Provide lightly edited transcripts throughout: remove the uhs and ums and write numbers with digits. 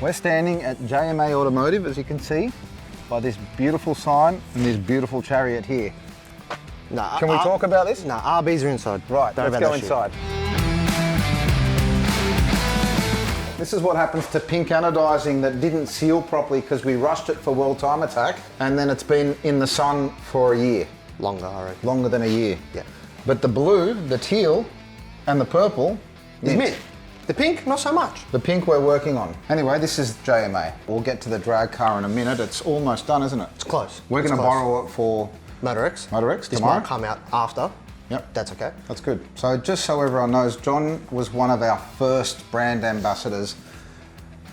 We're standing at JMA Automotive, as you can see, by this beautiful sign and this beautiful chariot here. Nah, Can we talk about this? No, RBs are inside. Right, let's go inside. This is what happens to pink anodizing that didn't seal properly because we rushed it for World Time Attack, and then it's been in the sun for a year. Longer, I reckon. Longer than a year. Yeah. But the blue, the teal, and the purple It's mint. The pink, not so much. The pink we're working on. Anyway, this is JMA. We'll get to the drag car in a minute. It's almost done, isn't it? It's close. We're going to borrow it for Motorex. Motorex This tomorrow. might come out after. Yep. That's okay. That's good. So just so everyone knows, John was one of our first brand ambassadors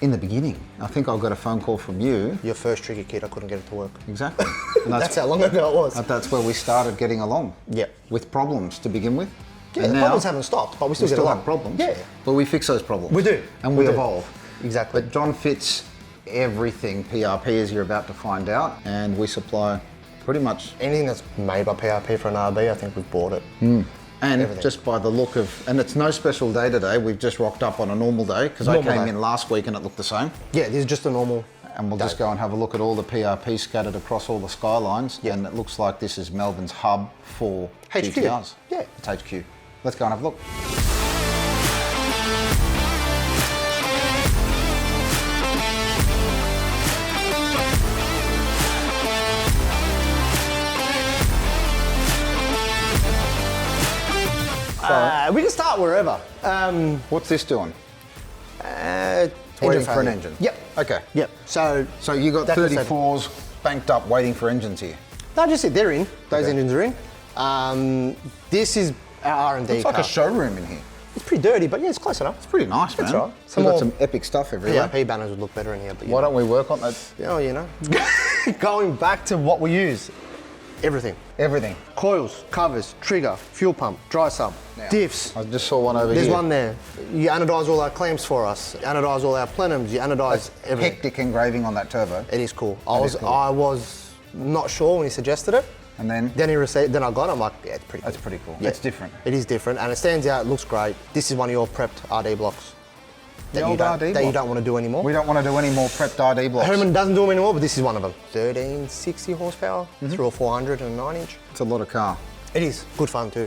in the beginning. I think I got a phone call from you. Your first trigger kit, I couldn't get it to work. Exactly. And That's how long ago it was. That's where we started getting along. Yep. With problems to begin with. Yeah, and the now, problems haven't stopped, but we still get along. have problems. Yeah. But we fix those problems. We do. And we do. evolve. Exactly. But John fits everything PRP, as you're about to find out, and we supply pretty much Anything that's made by PRP for an RB, I think we've bought it. and everything. just by the look of, and it's no special day today, we've just rocked up on a normal day because I Normal came day. in last week and it looked the same. Yeah, this is just a normal. And we'll day. just go and have a look at all the PRP scattered across all the skylines, and it looks like this is Melbourne's hub for HQ. GTRs. Yeah. It's HQ. Let's go and have a look. We can start wherever. What's this doing? Waiting Waiting for an engine? Yep. Okay. Yep. So You got that's the same. 34s banked up waiting for engines here. No, just it. They're in. Those Okay. engines are in. This is our R&D It's like car. a showroom in here. It's pretty dirty, but yeah, it's close enough. It's pretty nice, man. That's right. We've got more some epic stuff everywhere. PRP banners would look better in here, but Why don't we work on that? Oh, you know. Going back to what we use, everything. Everything. Coils, covers, trigger, fuel pump, dry sub, diffs. I just saw one over There's here. one there. You anodize all our clamps for us. You anodize all our plenums. You anodize everything. Hectic engraving on that turbo. It is cool. is cool. I was not sure when he suggested it. And then Then he received. Then I got it. I'm like, yeah, it's pretty cool. that's pretty cool. Yeah. It's different. It is different, and it stands out. It looks great. This is one of your prepped RD blocks that old RD you block. don't want to do anymore. We don't want to do any more prepped RD blocks. Herman doesn't do them anymore, but this is one of them. 1360 horsepower through a 400 and a 9-inch. It's a lot of car. It is good fun too.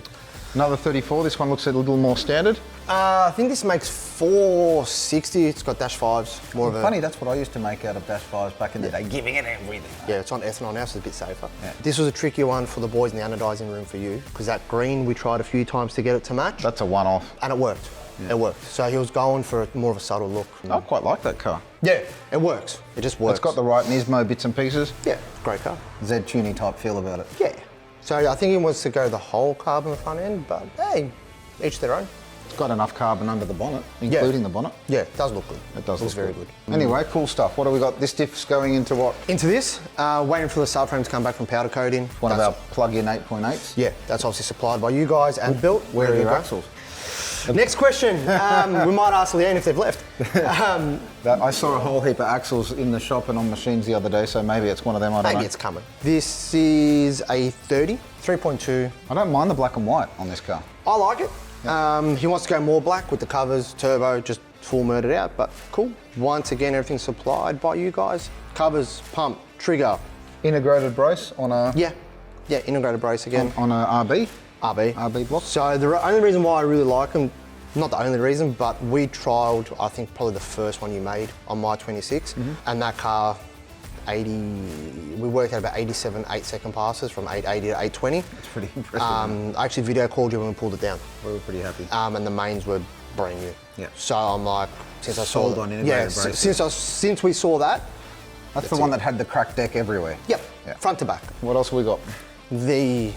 Another 34. This one looks a little more standard. I think this makes 460. It's got dash fives. More of a Funny, that's what I used to make out of dash 5s back in the day, giving it everything. yeah. It's on ethanol now, so it's a bit safer. Yeah. This was a tricky one for the boys in the anodizing room for you, because that green we tried a few times to get it to match, That's a one-off. and it worked. It worked. So he was going for more of a subtle look. I quite like that car. Yeah, it works. It just works. It's got the right Nismo bits and pieces. yeah, great car. Z-tuning type feel about it. Yeah. So I think he wants to go the whole carbon front end, but hey, each their own. It's got enough carbon under the bonnet, including the bonnet. Yeah, it does look good. It does Looks look very good. Anyway, cool stuff. What do we got? This diff's going into what? Into this, waiting for the subframe to come back from powder coating. One of That's- our plug-in 8.8s. Yeah, that's obviously supplied by you guys and built. Where are your Very axles? good. Next question. We might ask Leanne if they've left. I saw a whole heap of axles in the shop and on machines the other day, so maybe it's one of them, I don't Maybe know. it's coming. This is a 30, 3.2. I don't mind the black and white on this car. I like it. He wants to go more black with the covers, turbo, just full murdered out, but cool. Once again, everything's supplied by you guys. Covers, pump, trigger. Integrated brace on a Yeah, integrated brace again. on a RB. RB block. So the only reason why I really like them, not the only reason, but we trialled, I think probably the first one you made on my 26, and that car, we worked out about 87 8-second passes from 880 to 820. It's pretty impressive. I actually video called you when we pulled it down, We were pretty happy. and the mains were brand new. Yeah. So I'm like, since I Sold saw on that, integrated braces. since we saw that, That's the one that had the cracked deck everywhere. yep, Yeah. front to back. What else have we got? The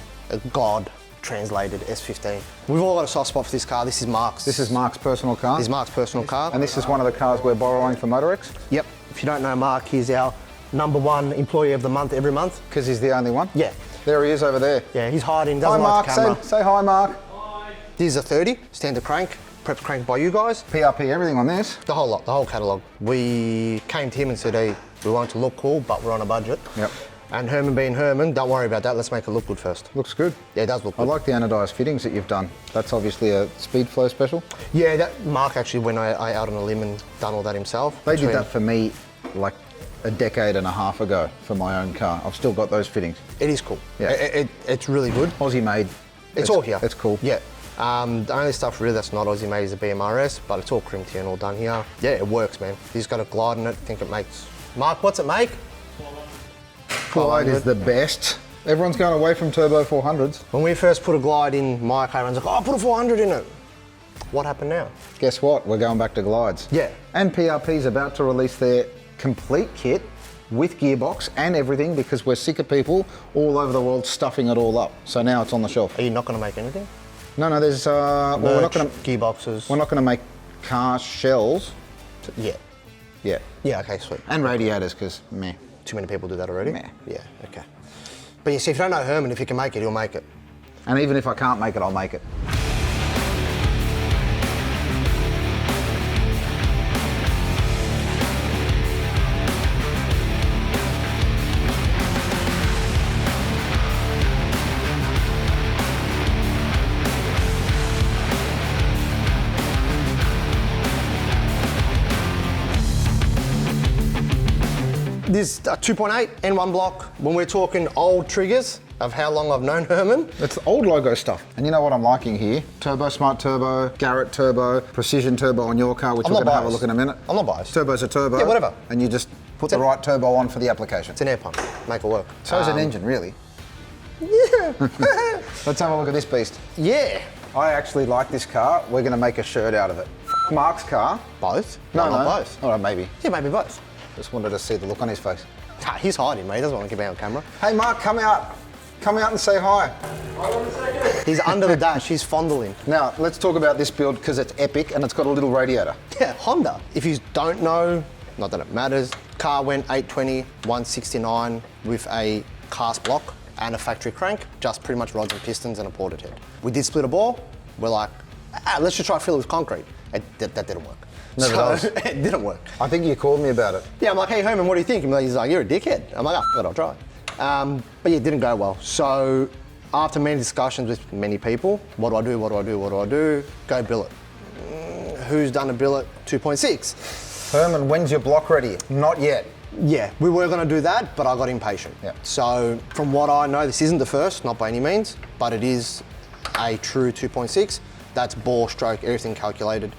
God translated S15. We've all got a soft spot for this car. This is Mark's. This is Mark's personal car. This is Mark's personal car. And this is one of the cars we're borrowing from Motorex, Yep. If you don't know Mark, he's our #1 employee of the month every month. because he's the only one. Yeah. There he is over there. Yeah, he's hiding, Hi doesn't Mark, like the camera. say hi Mark. This is a 30, standard crank, prepped crank by you guys. PRP, everything on this. The whole lot, the whole catalogue. We came to him and said, hey, we want it to look cool, but we're on a budget. Yep. And Herman being Herman, don't worry about that. Let's make it look good first. Looks good. Yeah, it does look I good. like the anodised fittings that you've done. That's obviously a speed flow special. Yeah, that Mark actually went out on a limb and done all that himself. They did that for me like a decade and a half ago for my own car. I've still got those fittings. It is cool. Yeah. It's really good. Aussie made. It's all here. It's cool. Yeah. The only stuff really that's not Aussie made is the BMRS, but it's all crimped here and all done here. Yeah, it works, man. He's got a glide in it. I think it makes... Mark, what's it make? Glide is the best. Everyone's going away from turbo 400s. When we first put a glide in my car, everyone's like, oh, put a 400 in it. What happened now? Guess what? We're going back to glides. Yeah. And PRP's about to release their complete kit with gearbox and everything because we're sick of people all over the world stuffing it all up. So now it's on the shelf. Are you not going to make anything? No, there's... well, we're not going to... Gearboxes. We're not going to make car shells. Yeah. Yeah. Yeah, okay, sweet. And radiators, because meh. Too many people do that already? Meh. Yeah, okay. But you see, if you don't know Herman, if he can make it, he'll make it. And even if I can't make it, I'll make it. This 2.8 N1 block, when we're talking old triggers of how long I've known Herman. It's old logo stuff. And you know what I'm liking here? Turbo Smart Turbo, Garrett Turbo, Precision Turbo on your car, which we're going to have a look in a minute. I'm not biased. Turbo's a turbo. Yeah, whatever. And you just put the right turbo on for the application. It's an air pump. Make it work. So is an engine, really. Yeah. Let's have a look at this beast. Yeah. I actually like this car. We're going to make a shirt out of it. F Mark's car. Both? No, not both. All right, maybe. Yeah, maybe both. Just wanted to see the look on his face. He's hiding, mate. He doesn't want to get out on camera. Hey, Mark, come out. Come out and say hi. He's under the dash. He's fondling. Now, let's talk about this build because it's epic and it's got a little radiator. Yeah, Honda. If you don't know, not that it matters, car went 820, 169 with a cast block and a factory crank, just pretty much rods and pistons and a ported head. We did split a bore. We're like, let's just try to fill it with concrete. That didn't work. Never does. It didn't work. I think you called me about it. Yeah, I'm like, hey, Herman, what do you think? He's like, you're a dickhead. I'm like, oh, I'll try. But yeah, it didn't go well. So after many discussions with many people, what do I do? What do I do? What do I do? Go billet. Who's done a billet 2.6? Herman, when's your block ready? Not yet. Yeah, we were going to do that, but I got impatient. Yeah. So from what I know, this isn't the first, not by any means, but it is a true 2.6. That's bore, stroke, everything calculated.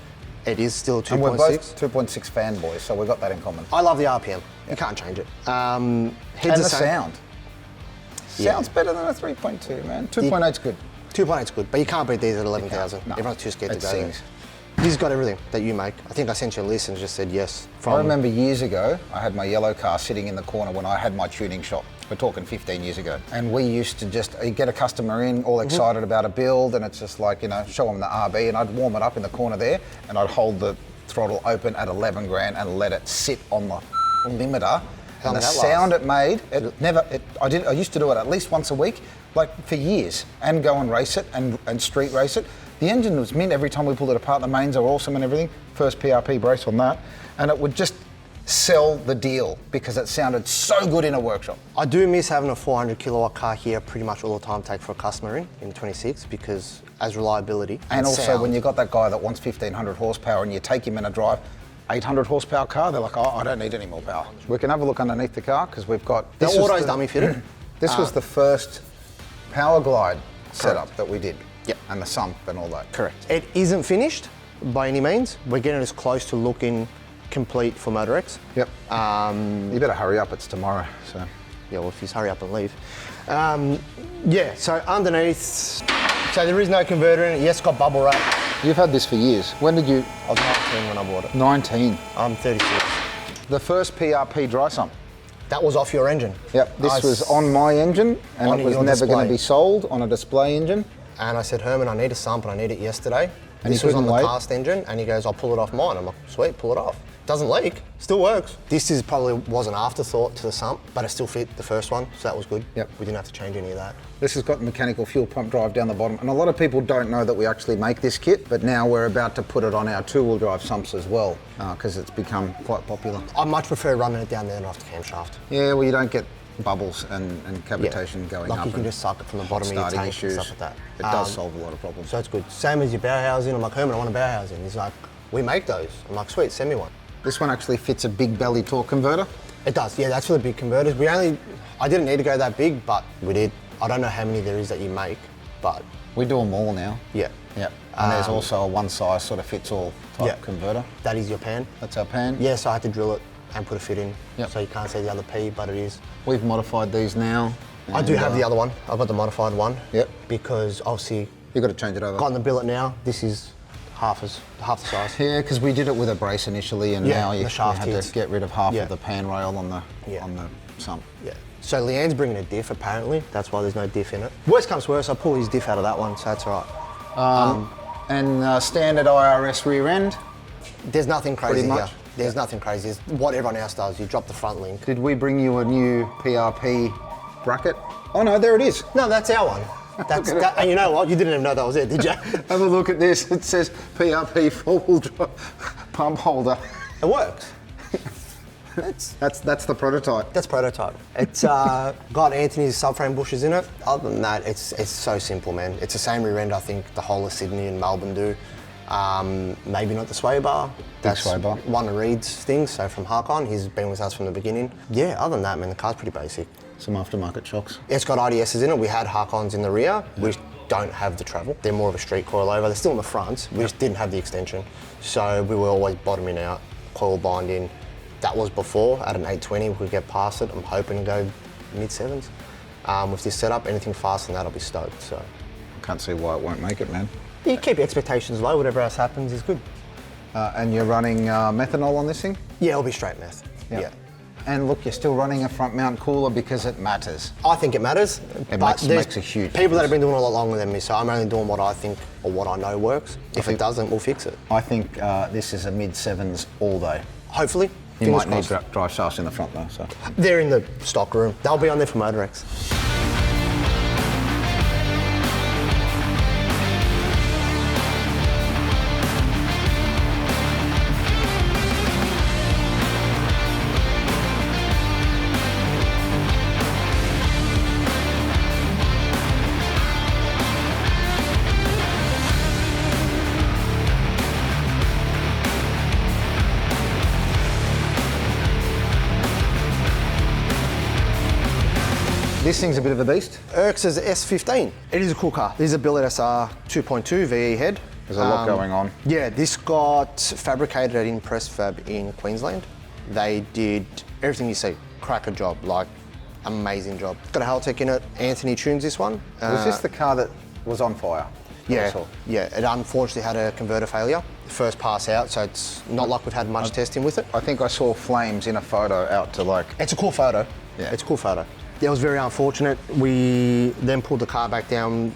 It is still 2.6. And we're both 2.6 fanboys, so we've got that in common. I love the RPM. You can't change it. Heads And the the same. sound. Yeah. Sounds better than a 3.2, man. 2.8's good. 2.8's good, but you can't beat these at 11,000. No. Everyone's too scared to It go there. sings. He's got everything that you make. I think I sent you a list and just said yes. I remember years ago, I had my yellow car sitting in the corner when I had my tuning shop. We're talking 15 years ago. And we used to just get a customer in, all excited about a build, and it's just like, you know, show them the RB, and I'd warm it up in the corner there, and I'd hold the throttle open at 11 grand and let it sit on the limiter. How And the long that sound lasts? it made, I used to do it at least once a week, like for years, and go and race it and street race it. The engine was mint every time we pulled it apart. The mains are awesome and everything. First PRP brace on that. And it would just sell the deal because it sounded so good in a workshop. I do miss having a 400 kilowatt car here pretty much all the time take for a customer in 26 because as reliability And also sound, when you got that guy that wants 1,500 horsepower and you take him in a drive, 800 horsepower car, they're like, oh, I don't need any more power. We can have a look underneath the car because we've got... the was auto's dummy fitted. This was the first power glide setup that we did. Yep. And the sump and all that. Correct. It isn't finished by any means. We're getting as close to looking complete for Motorex. Yep. You better hurry up, it's tomorrow, so... Yeah, well, if you hurry up and leave. Yeah, so underneath, so there is no converter in it. Yes, got bubble wrap. You've had this for years. When did you... I was 19 when I bought it. 19. I'm 36. The first PRP dry sump. That was off your engine. Yep, this was on my engine and On it was your never going display. to be sold on a display engine. And I said, Herman, I need a sump and I need it yesterday. And this he was on couldn't the wait? cast engine, and he goes, I'll pull it off mine. I'm like, sweet, pull it off. Doesn't leak, still works. This is probably was an afterthought to the sump, but it still fit the first one, so that was good. Yep. We didn't have to change any of that. This has got mechanical fuel pump drive down the bottom, and a lot of people don't know that we actually make this kit, but now we're about to put it on our two-wheel drive sumps as well, because it's become quite popular. I much prefer running it down there than off the camshaft. Yeah, well, you don't get bubbles and cavitation going like up. you can just suck it from the bottom of your starting tank issues. and stuff like that. It does solve a lot of problems. So it's good. Same as your bow housing. I'm like, Herman, I want a bow housing. He's like, we make those. I'm like, sweet, send me one. This one actually fits a big belly torque converter. It does, yeah, that's for the big converters. I didn't need to go that big, but we did. I don't know how many there is that you make, but... We do them all now. Yeah. Yep. And there's also a one size sort of fits all type converter. That is your pan. That's our pan. Yeah, so I had to drill it and put a fit in. Yep. So you can't see the other P, but it is. We've modified these now. I do have the other one. I've got the modified one. Yep. Because obviously... You've got to change it over. Got in the billet now. This is half the size. Yeah, because we did it with a brace initially, and now you have to get rid of half of the pan rail on the sump. Yeah. So Leanne's bringing a diff apparently. That's why there's no diff in it. Worst comes worst, I pull his diff out of that one, so that's all right. And standard IRS rear end. There's nothing crazy Pretty here. much. There's nothing crazy. It's what everyone else does. You drop the front link. Did we bring you a new PRP bracket? Oh no, there it is. No, that's our one. That's and you know what? You didn't even know that was it, did you? Have a look at this. It says PRP four-wheel drive pump holder. It works. That's the prototype. That's prototype. It's got Anthony's subframe bushes in it. Other than that, it's so simple, man. It's the same rear end I think the whole of Sydney and Melbourne do. Maybe not the sway bar. That's sway bar. One of Reed's things, so from Harkon, he's been with us from the beginning. Yeah, other than that, man, the car's pretty basic. Some aftermarket shocks. It's got IDSs in it. We had Harkons in the rear. We don't have the travel. They're more of a street coilover. They're still in the front. We just didn't have the extension. So we were always bottoming out, coil binding. That was before, at an 820, we could get past it. I'm hoping to go mid-sevens. With this setup, anything faster than that, I'll be stoked, so. I can't see why it won't make it, man. You keep your expectations low, whatever else happens is good. And you're running methanol on this thing? Yeah, it'll be straight meth, yeah. And look, you're still running a front mount cooler because it matters. I think it matters. It makes a huge people that have been doing it a lot longer than me, so I'm only doing what I think or what I know works. If it doesn't, we'll fix it. I think this is a mid-sevens all day. Hopefully. You might need drive shafts in the front though, so. They're in the stock room. They'll be on there for Motorex. This thing's a bit of a beast. Urx's S15. It is a cool car. This is a Billet SR 2.2 VE head. There's a lot going on. Yeah, this got fabricated at Impress Fab in Queensland. They did everything you see. Cracker job, like amazing job. Got a Haltech in it. Anthony tunes this one. Was this the car that was on fire? Yeah, it unfortunately had a converter failure. First pass out, so it's not like we've had much testing with it. I think I saw flames in a photo out to like... It's a cool photo. Yeah. It's a cool photo. It was very unfortunate. We then pulled the car back down.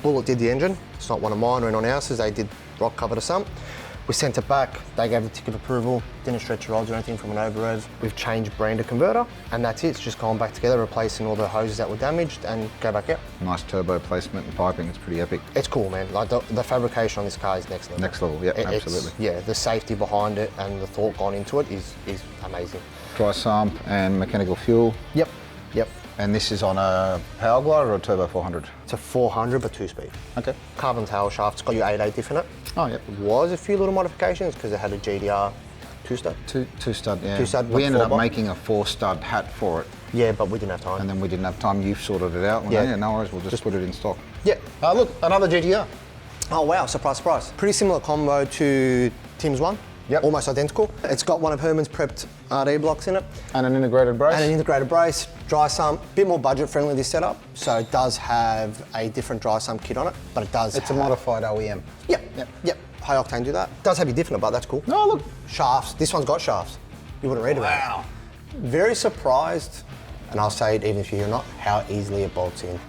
Bullet did the engine. It's not one of mine or anyone else's. They did rock cover to some. We sent it back. They gave the ticket of approval. Didn't stretch the rods or anything from an over-rev. We've changed brand of converter, and that's it. It's just gone back together, replacing all the hoses that were damaged, and go back out. Nice turbo placement and piping. It's pretty epic. It's cool, man. Like the fabrication on this car is next level. Next level, yeah, absolutely. Yeah, the safety behind it and the thought gone into it is amazing. Dry sump and mechanical fuel. Yep. And this is on a power glider or a turbo 400? It's a 400 but 2-speed. Okay. Carbon tail shaft. It's got your 8.8 diff in it. Oh, yep. Was a few little modifications because it had a GDR 2-stud. Two stud, yeah. 2-stud. We ended up making a 4-stud hat for it. Yeah, but we didn't have time. And then we didn't have time. You've sorted it out. Yeah. Yeah, no worries. We'll just put it in stock. Yeah. Look, another GTR. Oh wow! Surprise, surprise. Pretty similar combo to Tim's one. Yep. Almost identical. It's got one of Herman's prepped RD blocks in it. And an integrated brace. And an integrated brace, dry sump, bit more budget friendly this setup. So it does have a different dry sump kit on it, but it does It's a modified OEM. Yep. High octane do that. Does have your diff in it, but that's cool. No, look. Shafts. This one's got shafts. You wouldn't read about it. Wow. Very surprised, and I'll say it even if you're not, how easily it bolts in.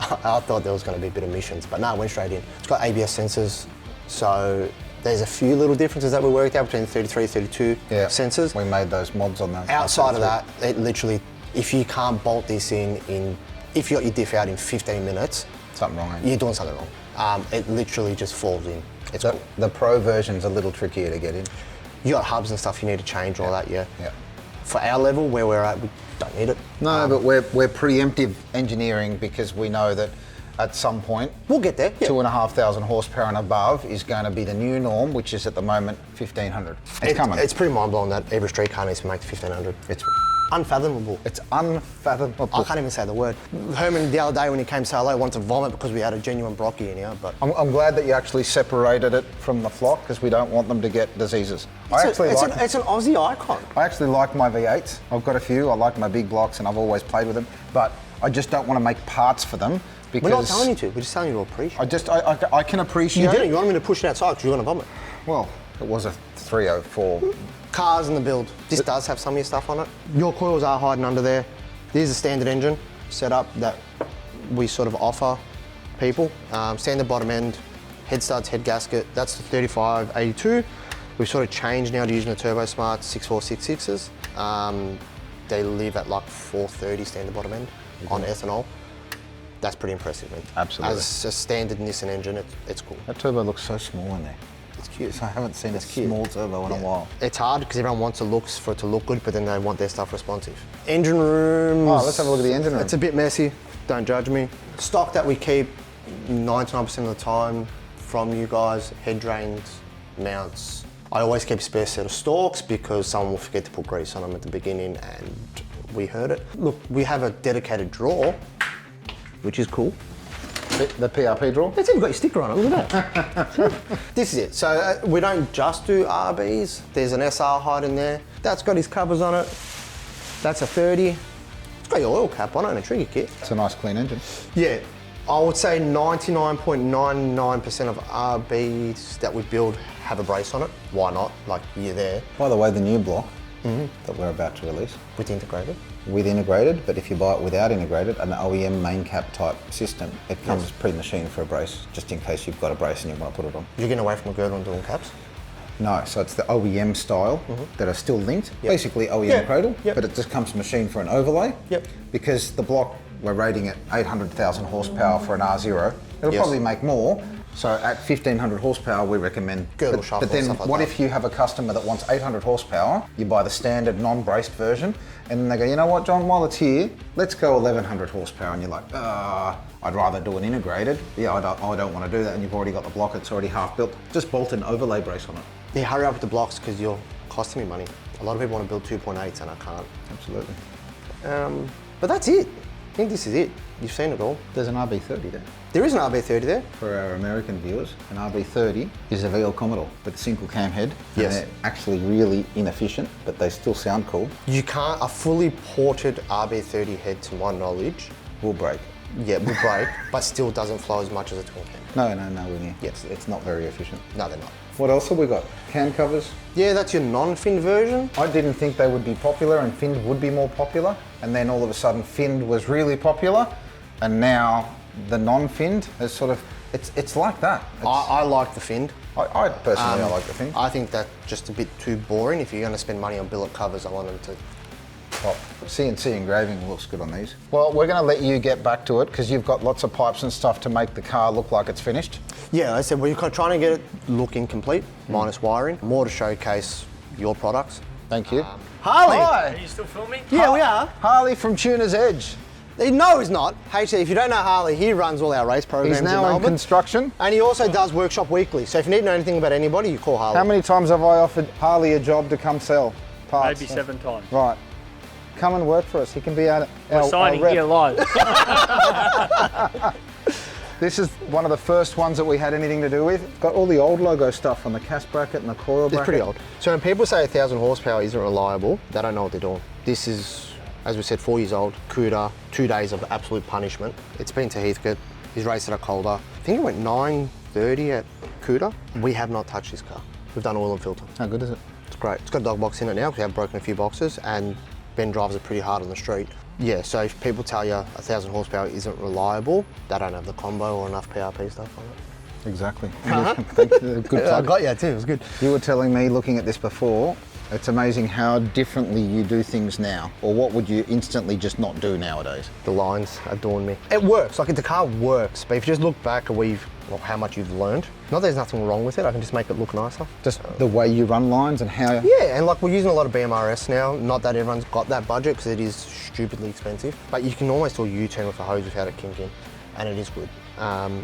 I thought there was going to be a bit of missions, but no, it went straight in. It's got ABS sensors, so there's a few little differences that we worked out between the 33, 32 sensors. We made those mods on that. Outside of that, it literally, if you can't bolt this in, if you got your diff out in 15 minutes, something wrong. You're doing something wrong. It literally just falls in. It's cool. The Pro version's a little trickier to get in. You got hubs and stuff you need to change, all that, yeah. Yeah. For our level, where we're at, don't need it. No, but we're preemptive engineering because we know that at some point, We'll get there. Yeah. 2,500 horsepower and above is going to be the new norm, which is at the moment 1,500. It's coming. It's pretty mind-blowing that every street car needs to make 1,500. It's Unfathomable. unfathomable. I can't even say the word. Herman, the other day when he came to say hello, wanted to vomit because we had a genuine brockie in here, but... I'm glad that you actually separated it from the flock because we don't want them to get diseases. It's an Aussie icon. I actually like my V8s. I've got a few. I like my big blocks and I've always played with them, but I just don't want to make parts for them because... We're not telling you to, we're just telling you to appreciate. I can appreciate You didn't, you wanted me to push it outside because you're going to vomit. Well, it was a 304. Cars in the build. This does have some of your stuff on it. Your coils are hiding under there. There's a standard engine setup that we sort of offer people. Standard bottom end, head studs, head gasket. That's the 3582. We've sort of changed now to using the Turbo Smart 6466s. They live at like 430 standard bottom end on ethanol. That's pretty impressive, man. Absolutely. As a standard Nissan engine, it's cool. That turbo looks so small in there. It's cute. I haven't seen a cute. small turbo in a while. It's hard because everyone wants for it to look good, but then they want their stuff responsive. Engine rooms. Oh, let's have a look at the engine room. It's a bit messy. Don't judge me. Stock that we keep 99% of the time from you guys, head drains, mounts. I always keep a spare set of stalks because someone will forget to put grease on them at the beginning and we heard it. Look, we have a dedicated drawer, which is cool. The PRP drawer? It's even got your sticker on it, look at that. This is it. So we don't just do RBs. There's an SR hide in there. That's got his covers on it. That's a 30. It's got your oil cap on it and a trigger kit. It's a nice clean engine. Yeah, I would say 99.99% of RBs that we build have a brace on it. Why not? Like, you're there. By the way, the new block that we're about to release. With integrated. With integrated, but if you buy it without integrated, an OEM main cap type system, it comes pre-machined for a brace, just in case you've got a brace and you want to put it on. You're getting away from the girdle and doing caps? No, so it's the OEM style that are still linked, basically OEM cradle, but it just comes machined for an overlay. Because the block, we're rating at 800,000 horsepower for an R0. It'll probably make more. So at 1,500 horsepower, we recommend girdle shaft. But then what if you have a customer that wants 800 horsepower, you buy the standard non-braced version, and then they go, you know what, John, while it's here, let's go 1,100 horsepower, and you're like, I'd rather do an integrated. Yeah, I don't want to do that, and you've already got the block, it's already half built. Just bolt an overlay brace on it. Yeah, hurry up with the blocks because you're costing me money. A lot of people want to build 2.8s and I can't. Absolutely. But that's it. I think this is it. You've seen it all. There's an RB30 there. There is an RB30 there. For our American viewers, an RB30 is a VL Commodore with a single cam head. Yes. And they're actually really inefficient, but they still sound cool. You can't, a fully ported RB30 head to my knowledge, Will break. yeah, will break, but still doesn't flow as much as a twin cam. No, Winnie. Yes. It's not very efficient. No, they're not. What else have we got? Cam covers. Yeah, that's your non-fin version. I didn't think they would be popular and finned would be more popular. And then all of a sudden finned was really popular. And now the non-finned is sort of, it's like that. I like the finned. I personally, I like the finned. I think that's just a bit too boring. If you're going to spend money on billet covers, I want them to... Well, CNC engraving looks good on these. Well, we're going to let you get back to it because you've got lots of pipes and stuff to make the car look like it's finished. Yeah, I said we're trying to get it looking complete, minus wiring. More to showcase your products. Thank you. Harley! Hi! Are you still filming? Yeah, we are. Harley from Tuner's Edge. No, he's not. HC, if you don't know Harley, he runs all our race programs He's now in in Melbourne. construction. And he also does workshop weekly. So if you need to know anything about anybody, you call Harley. How many times have I offered Harley a job to come sell parts? Maybe 7 times. Right. Come and work for us. He can be our Signing rep. here live. This is one of the first ones that we had anything to do with. It's got all the old logo stuff on the cast bracket and the coil bracket. It's pretty old. So when people say 1,000 horsepower isn't reliable, they don't know what they're doing. This is, as we said, 4 years old. CUDA, 2 days of absolute punishment. It's been to Heathcote. He's raced it at Calder. I think it went 9:30 at CUDA. We have not touched this car. We've done oil and filter. How good is it? It's great. It's got a dog box in it now because we have broken a few boxes and Ben drives it pretty hard on the street. Yeah, so if people tell you 1,000 horsepower isn't reliable, they don't have the combo or enough PRP stuff on it. Exactly. Thank you. Good I plug. got you too, it was good. You were telling me, looking at this before, It's amazing how differently you do things now, or what would you instantly just not do nowadays? The lines adorn me. It works, like the car works, but if you just look back at how much you've learned, not that there's nothing wrong with it, I can just make it look nicer. Just the way you run lines and how... Yeah, and like we're using a lot of BMRS now, not that everyone's got that budget because it is stupidly expensive, but you can almost do a U-turn with a hose without it kinking, and it is good.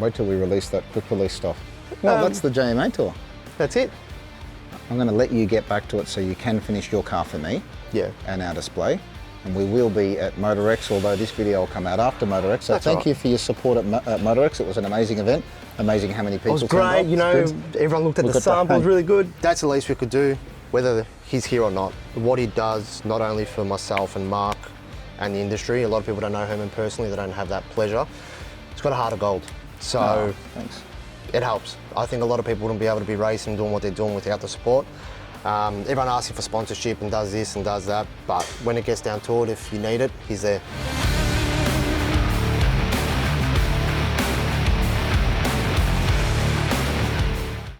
Wait till we release that quick release stuff. Well, that's the JMA tour. That's it. I'm going to let you get back to it so you can finish your car for me. Yeah. And our display. And we will be at Motorex, although this video will come out after Motorex. So That's thank right. you for your support at Motorex. It was an amazing event. Amazing how many people It was turned up. great, you know, It's good. everyone looked at We the got that samples, home. really good. That's the least we could do, whether he's here or not. What he does, not only for myself and Mark and the industry, a lot of people don't know him personally, they don't have that pleasure. He's got a heart of gold. So Oh, thanks. it helps. I think a lot of people wouldn't be able to be racing, doing what they're doing without the support. Everyone asks you for sponsorship and does this and does that, but when it gets down to it, if you need it, he's there.